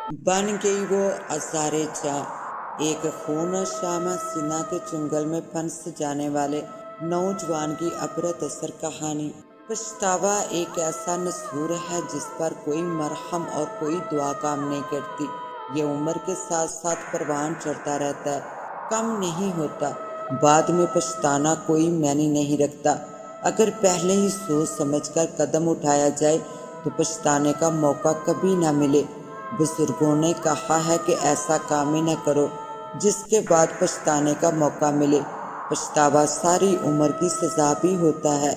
بن گئی وہ آثار جاں، ایک خون شامہ سینا کے چنگل میں پھنس جانے والے نوجوان کی عبرت اثر کہانی۔ پچھتاوا ایک ایسا نسور ہے جس پر کوئی مرہم اور کوئی دعا کام نہیں کرتی۔ یہ عمر کے ساتھ ساتھ پروان چڑھتا رہتا ہے، کم نہیں ہوتا۔ بعد میں پچھتانا کوئی معنی نہیں رکھتا۔ اگر پہلے ہی سوچ سمجھ کر قدم اٹھایا جائے تو پچھتانے کا موقع کبھی نہ ملے۔ بزرگوں نے کہا ہے کہ ایسا کام ہی نہ کرو جس کے بعد پچھتانے کا موقع ملے۔ پچھتاوا ساری عمر کی سزا بھی ہوتا ہے۔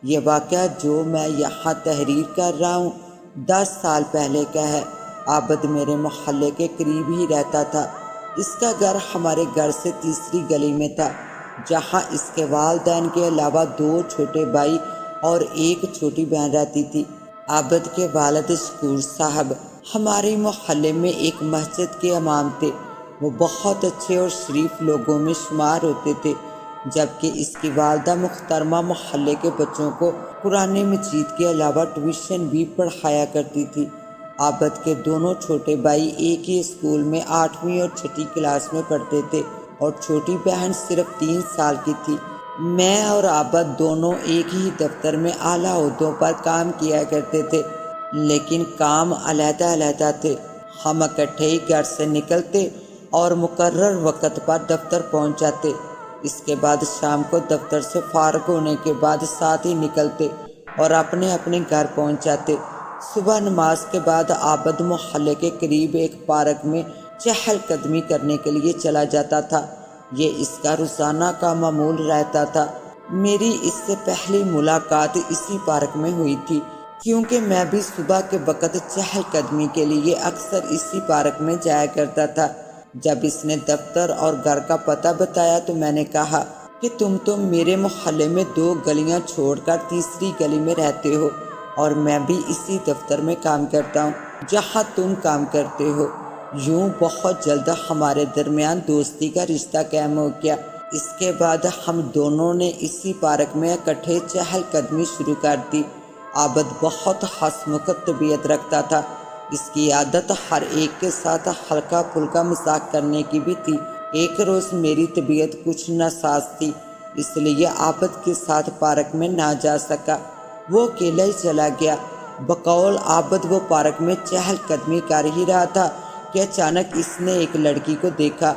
یہ واقعہ جو میں یہاں تحریر کر رہا ہوں 10 سال پہلے کا ہے۔ عابد میرے محلے کے قریب ہی رہتا تھا۔ اس کا گھر ہمارے گھر سے تیسری گلی میں تھا، جہاں اس کے والدین کے علاوہ 2 چھوٹے بھائی اور ایک چھوٹی بہن رہتی تھی۔ عابد کے والد شکور صاحب ہمارے محلے میں ایک مسجد کے امام تھے۔ وہ بہت اچھے اور شریف لوگوں میں شمار ہوتے تھے، جبکہ اس کی والدہ محترمہ محلے کے بچوں کو قرآن مجید کے علاوہ ٹیوشن بھی پڑھایا کرتی تھی۔ عابد کے دونوں چھوٹے بھائی ایک ہی اسکول میں 8ویں اور 6ٹھی کلاس میں پڑھتے تھے اور چھوٹی بہن صرف 3 سال کی تھی۔ میں اور عابد دونوں ایک ہی دفتر میں اعلیٰ عہدوں پر کام کیا کرتے تھے، لیکن کام علیحدہ علیحدہ تھے۔ ہم اکٹھے ہی گھر سے نکلتے اور مقرر وقت پر دفتر پہنچ جاتے۔ اس کے بعد شام کو دفتر سے فارغ ہونے کے بعد ساتھ ہی نکلتے اور اپنے اپنے گھر پہنچ جاتے۔ صبح نماز کے بعد عابد محلے کے قریب ایک پارک میں چہل قدمی کرنے کے لیے چلا جاتا تھا۔ یہ اس کا روزانہ کا معمول رہتا تھا۔ میری اس سے پہلی ملاقات اسی پارک میں ہوئی تھی، کیونکہ میں بھی صبح کے وقت چہل قدمی کے لیے اکثر اسی پارک میں جایا کرتا تھا۔ جب اس نے دفتر اور گھر کا پتہ بتایا تو میں نے کہا کہ تم تو میرے محلے میں 2 گلیاں چھوڑ کر تیسری گلی میں رہتے ہو، اور میں بھی اسی دفتر میں کام کرتا ہوں جہاں تم کام کرتے ہو۔ یوں بہت جلد ہمارے درمیان دوستی کا رشتہ قائم ہو گیا۔ اس کے بعد ہم دونوں نے اسی پارک میں اکٹھے چہل قدمی شروع کر دی۔ عابد بہت ہنسمکھ طبیعت رکھتا تھا۔ اس کی عادت ہر ایک کے ساتھ ہلکا پھلکا مذاق کرنے کی بھی تھی۔ ایک روز میری طبیعت کچھ ناساز تھی، اس لیے عابد کے ساتھ پارک میں نہ جا سکا۔ وہ اکیلا ہی چلا گیا۔ بقول عابد وہ پارک میں چہل قدمی کر ہی رہا تھا کہ اچانک اس نے ایک لڑکی کو دیکھا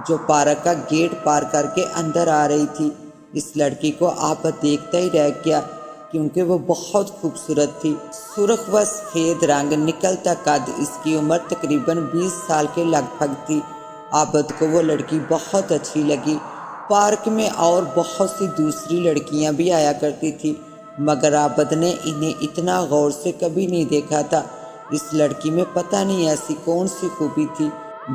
جو پارک کا گیٹ پار کر کے اندر آ رہی تھی۔ اس لڑکی کو عابد دیکھتا ہی رہ گیا، کیونکہ وہ بہت خوبصورت تھی۔ سرخ و سفید رنگ، نکلتا قد، اس کی عمر تقریباً 20 سال کے لگ بھگ تھی۔ عابد کو وہ لڑکی بہت اچھی لگی۔ پارک میں اور بہت سی دوسری لڑکیاں بھی آیا کرتی تھی، مگر عابد نے انہیں اتنا غور سے کبھی نہیں دیکھا تھا۔ اس لڑکی میں پتہ نہیں ایسی کون سی خوبی تھی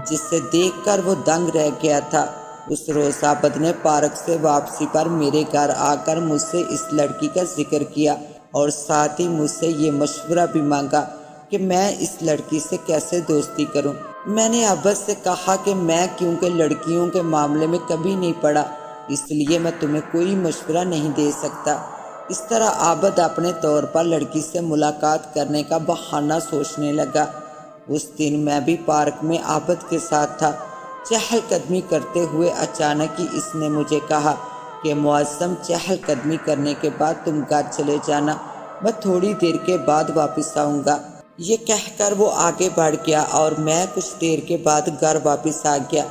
جسے دیکھ کر وہ دنگ رہ گیا تھا۔ اس روز عابد نے پارک سے واپسی پر میرے گھر آ کر مجھ سے اس لڑکی کا ذکر کیا اور ساتھ ہی مجھ سے یہ مشورہ بھی مانگا کہ میں اس لڑکی سے کیسے دوستی کروں۔ میں نے عابد سے کہا کہ میں کیونکہ لڑکیوں کے معاملے میں کبھی نہیں پڑا، اس لیے میں تمہیں کوئی مشورہ نہیں دے سکتا۔ اس طرح عابد اپنے طور پر لڑکی سے ملاقات کرنے کا بہانہ سوچنے لگا۔ اس دن میں بھی پارک میں عابد کے ساتھ تھا۔ چہل قدمی کرتے ہوئے اچانک ہی اس نے مجھے کہا کہ معظم، چہل قدمی کرنے کے بعد تم گھر چلے جانا، میں تھوڑی دیر کے بعد واپس آؤں گا۔ یہ کہہ کر وہ آگے بڑھ گیا اور میں کچھ دیر کے بعد گھر واپس آ گیا۔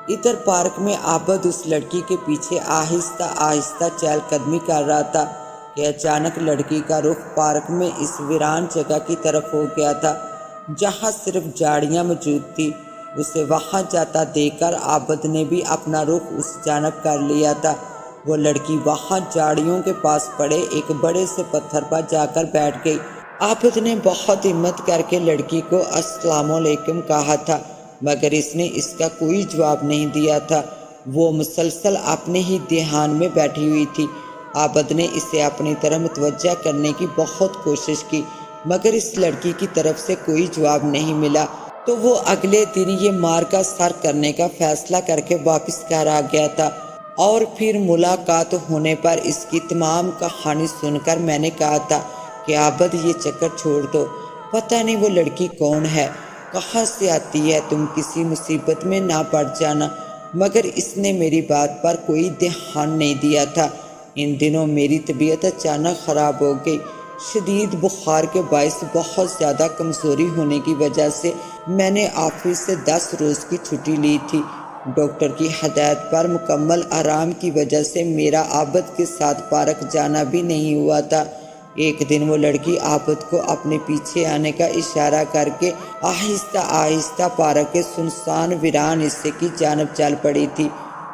ادھر پارک میں عابد اس لڑکی کے پیچھے آہستہ آہستہ چہل قدمی کر رہا تھا کہ اچانک لڑکی کا رخ پارک میں اس ویران جگہ کی طرف ہو گیا تھا جہاں صرف جھاڑیاں موجود تھی۔ اسے وہاں جاتا دیکھ کر عابد نے بھی اپنا رخ اس جانب کر لیا تھا۔ وہ لڑکی وہاں جھاڑیوں کے پاس پڑے ایک بڑے سے پتھر پر جا کر بیٹھ گئی۔ عابد نے بہت ہمت کر کے لڑکی کو السلام علیکم کہا تھا، مگر اس نے اس کا کوئی جواب نہیں دیا تھا۔ وہ مسلسل اپنے ہی دھیان میں بیٹھی ہوئی تھی۔ عابد نے اسے اپنی طرف متوجہ کرنے کی بہت کوشش کی، مگر اس لڑکی کی طرف سے کوئی جواب نہیں ملا۔ تو وہ اگلے دن یہ مار کا سر کرنے کا فیصلہ کر کے واپس گھر آ گیا تھا، اور پھر ملاقات ہونے پر اس کی تمام کہانی سن کر میں نے کہا تھا کہ عابد یہ چکر چھوڑ دو، پتہ نہیں وہ لڑکی کون ہے، کہاں سے آتی ہے، تم کسی مصیبت میں نہ پڑ جانا۔ مگر اس نے میری بات پر کوئی دھیان نہیں دیا تھا۔ ان دنوں میری طبیعت اچانک خراب ہو گئی۔ شدید بخار کے باعث بہت زیادہ کمزوری ہونے کی وجہ سے میں نے آفس سے 10 روز کی چھٹی لی تھی۔ ڈاکٹر کی ہدایت پر مکمل آرام کی وجہ سے میرا عابد کے ساتھ پارک جانا بھی نہیں ہوا تھا۔ ایک دن وہ لڑکی عابد کو اپنے پیچھے آنے کا اشارہ کر کے آہستہ آہستہ پارک کے سنسان ویران حصے کی جانب چل پڑی تھی۔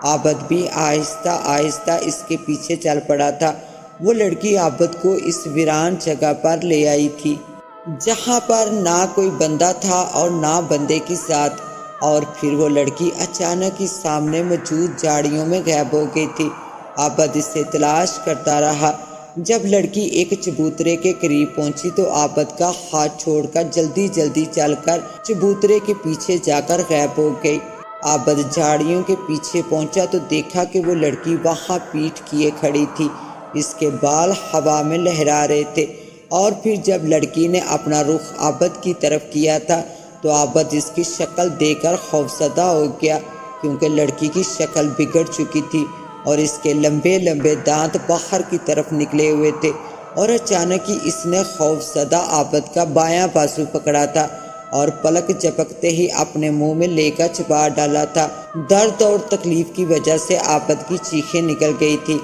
عابد بھی آہستہ آہستہ اس کے پیچھے چل پڑا تھا۔ وہ لڑکی عابد کو اس ویران جگہ پر لے آئی تھی جہاں پر نہ کوئی بندہ تھا اور نہ بندے کی ذات، اور پھر وہ لڑکی اچانک ہی سامنے موجود جھاڑیوں میں غائب ہو گئی تھی۔ عابد اسے تلاش کرتا رہا۔ جب لڑکی ایک چبوترے کے قریب پہنچی تو عابد کا ہاتھ چھوڑ کر جلدی جلدی چل کر چبوترے کے پیچھے جا کر غائب ہو گئی۔ عابد جھاڑیوں کے پیچھے پہنچا تو دیکھا کہ وہ لڑکی وہاں پیٹھ کیے کھڑی تھی۔ اس کے بال ہوا میں لہرا رہے تھے، اور پھر جب لڑکی نے اپنا رخ عابد کی طرف کیا تھا تو عابد اس کی شکل دیکھ کر خوفزدہ ہو گیا، کیونکہ لڑکی کی شکل بگڑ چکی تھی اور اس کے لمبے لمبے دانت باہر کی طرف نکلے ہوئے تھے، اور اچانک ہی اس نے خوفزدہ عابد کا بایاں بازو پکڑا تھا اور پلک جھپکتے ہی اپنے منہ میں لے کر چبا ڈالا تھا۔ درد اور تکلیف کی وجہ سے عابد کی چیخیں نکل گئی تھی۔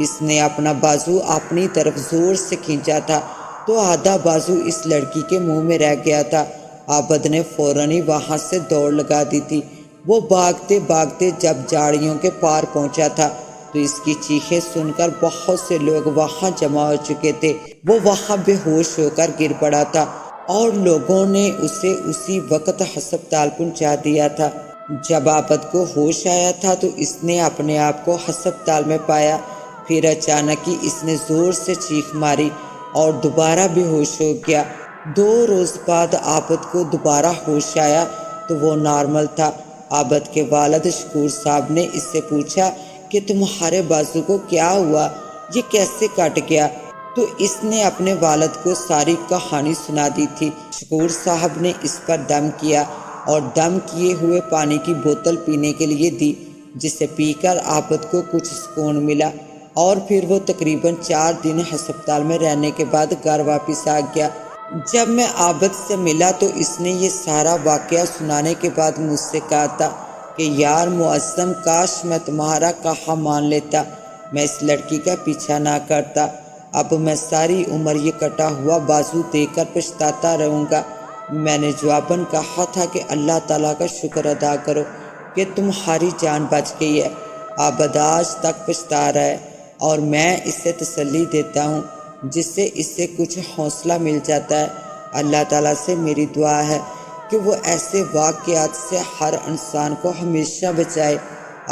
اس نے اپنا بازو اپنی طرف زور سے کھینچا تھا تو آدھا بازو اس لڑکی کے منہ میں رہ گیا تھا۔ عابد نے فوراً ہی وہاں سے دوڑ لگا دی تھی۔ وہ بھاگتے بھاگتے جب جھاڑیوں کے پار پہنچا تھا تو اس کی چیخیں سن کر بہت سے لوگ وہاں جمع ہو چکے تھے۔ وہ وہاں بے ہوش ہو کر گر پڑا تھا اور لوگوں نے اسے اسی وقت ہسپتال پہنچا دیا تھا۔ جب عابد کو ہوش آیا تھا تو اس نے اپنے آپ کو ہسپتال میں پایا۔ پھر اچانک ہی اس نے زور سے چیخ ماری اور دوبارہ بے ہوش ہو گیا۔ 2 روز بعد عابد کو دوبارہ ہوش آیا تو وہ نارمل تھا۔ عابد کے والد شکور صاحب نے اس سے پوچھا کہ تمہارے بازو کو کیا ہوا، یہ کیسے کٹ گیا؟ تو اس نے اپنے والد کو ساری کہانی سنا دی تھی۔ شکور صاحب نے اس پر دم کیا اور دم کیے ہوئے پانی کی بوتل پینے کے لیے دی، جسے پی کر عابد کو کچھ سکون ملا، اور پھر وہ تقریباً 4 دن ہسپتال میں رہنے کے بعد گھر واپس آ گیا۔ جب میں عابد سے ملا تو اس نے یہ سارا واقعہ سنانے کے بعد مجھ سے کہا تھا کہ یار معظم، کاش میں تمہارا کہا مان لیتا، میں اس لڑکی کا پیچھا نہ کرتا۔ اب میں ساری عمر یہ کٹا ہوا بازو دیکھ کر پچھتاتا رہوں گا۔ میں نے جواباً کہا تھا کہ اللہ تعالیٰ کا شکر ادا کرو کہ تمہاری جان بچ گئی ہے۔ عابد آج تک پچھتا رہا ہے اور میں اسے تسلی دیتا ہوں، جس سے اس سے کچھ حوصلہ مل جاتا ہے۔ اللہ تعالیٰ سے میری دعا ہے کہ وہ ایسے واقعات سے ہر انسان کو ہمیشہ بچائے،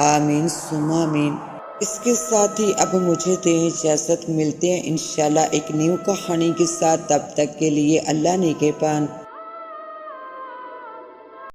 آمین ثم آمین۔ اس کے ساتھ ہی اب مجھے دیں اجازت، ملتے ہیں انشاءاللہ ایک نیو کہانی کے ساتھ، تب تک کے لیے اللہ نگہبان۔